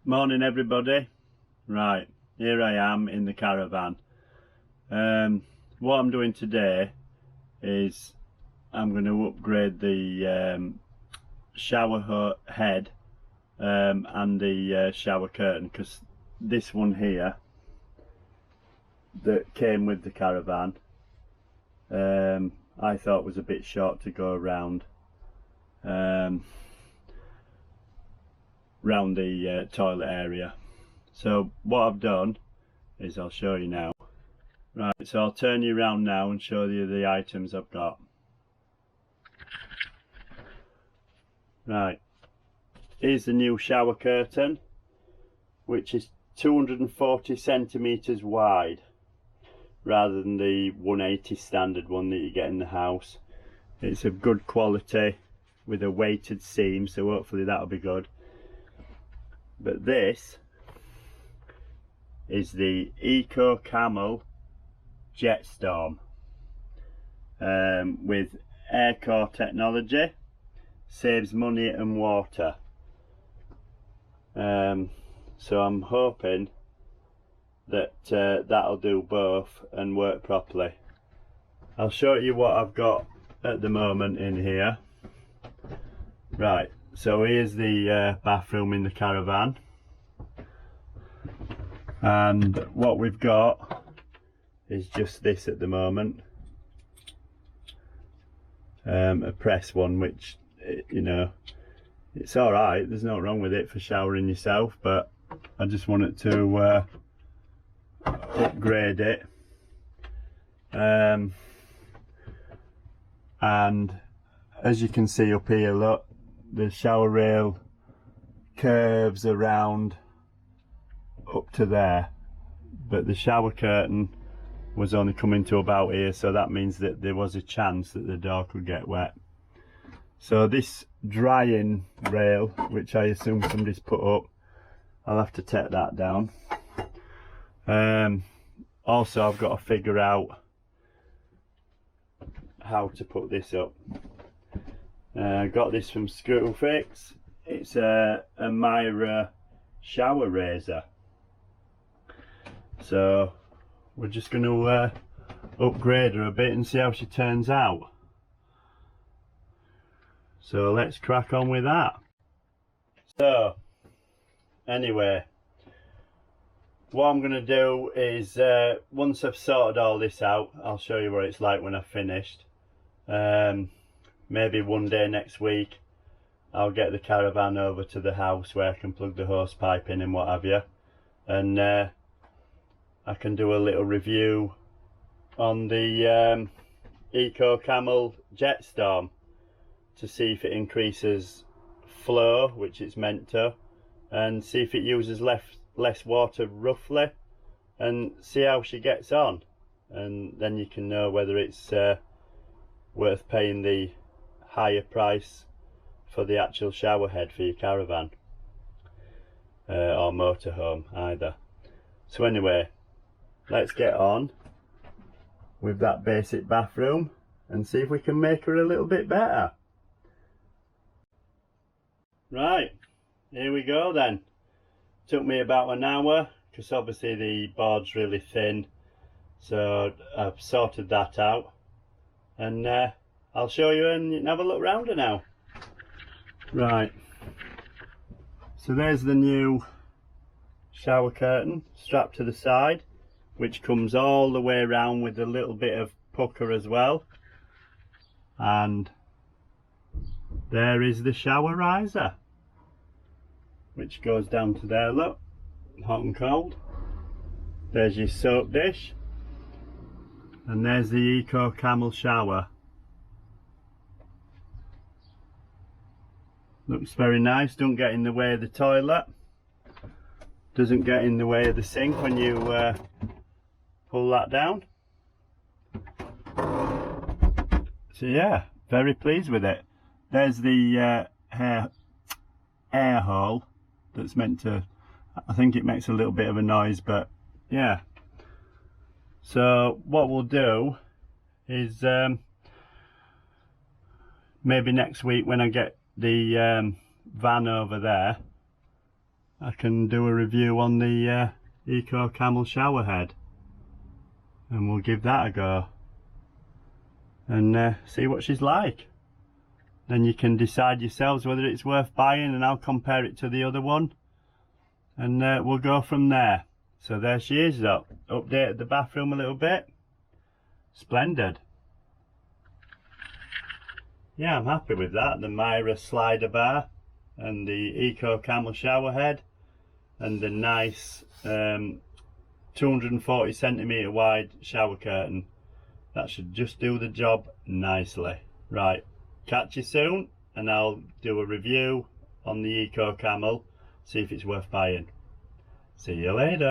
Morning everybody. Right, here I am in the caravan. What I'm doing today is I'm going to upgrade the shower head and the shower curtain, because this one here that came with the caravan I thought was a bit short to go around round the toilet area. So what I've done is I'll show you now. Right, so I'll turn you around now and show you the items I've got. Right, here's the new shower curtain, which is 240 centimeters wide rather than the 180 standard one that you get in the house. It's of good quality with a weighted seam, so hopefully that'll be good. But this is the Eco Camel Jetstorm with air core technology, saves money and water. So I'm hoping that that'll do both and work properly. I'll show you what I've got at the moment in here. Right, so here's the bathroom in the caravan, and what we've got is just this at the moment, a press one, which, you know, it's alright, there's nothing wrong with it for showering yourself, but I just wanted to upgrade it. And as you can see up here, look, the shower rail curves around up to there, but the shower curtain was only coming to about here, so that means that there was a chance that the door could get wet. So this drying rail, which I assume somebody's put up, I'll have to take that down. Also, I've got to figure out how to put this up. I got this from Screwfix. It's a Myra shower razor. So we're just going to upgrade her a bit and see how she turns out. So let's crack on with that. So anyway, what I'm going to do is once I've sorted all this out, I'll show you what it's like when I've finished. Maybe one day next week I'll get the caravan over to the house where I can plug the hose pipe in and what have you, and I can do a little review on the Eco Camel Jetstorm to see if it increases flow, which it's meant to, and see if it uses less water roughly, and see how she gets on, and then you can know whether it's worth paying the higher price for the actual shower head for your caravan or motorhome, either. So anyway, let's get on with that basic bathroom and see if we can make her a little bit better. Right, here we go then. Took me about an hour because obviously the board's really thin, so I've sorted that out, and I'll show you and you can have a look round her now. Right, so there's the new shower curtain strapped to the side, which comes all the way around with a little bit of pucker as well, and there is the shower riser, which goes down to there, look, hot and cold. There's your soap dish, and there's the Eco Camel shower. Looks very nice, don't get in the way of the toilet, doesn't get in the way of the sink when you pull that down. So yeah, very pleased with it. There's the air hole that's meant to, I think it makes a little bit of a noise, but yeah. So what we'll do is maybe next week when I get the van over there, I can do a review on the Eco Camel shower head, and we'll give that a go and see what she's like. Then you can decide yourselves whether it's worth buying, and I'll compare it to the other one, and we'll go from there. So there she is. Updated the bathroom a little bit. Splendid. Yeah, I'm happy with that. The Myra slider bar and the Eco Camel shower head and the nice 240 centimetre wide shower curtain. That should just do the job nicely. Right, catch you soon, and I'll do a review on the Eco Camel, see if it's worth buying. See you later.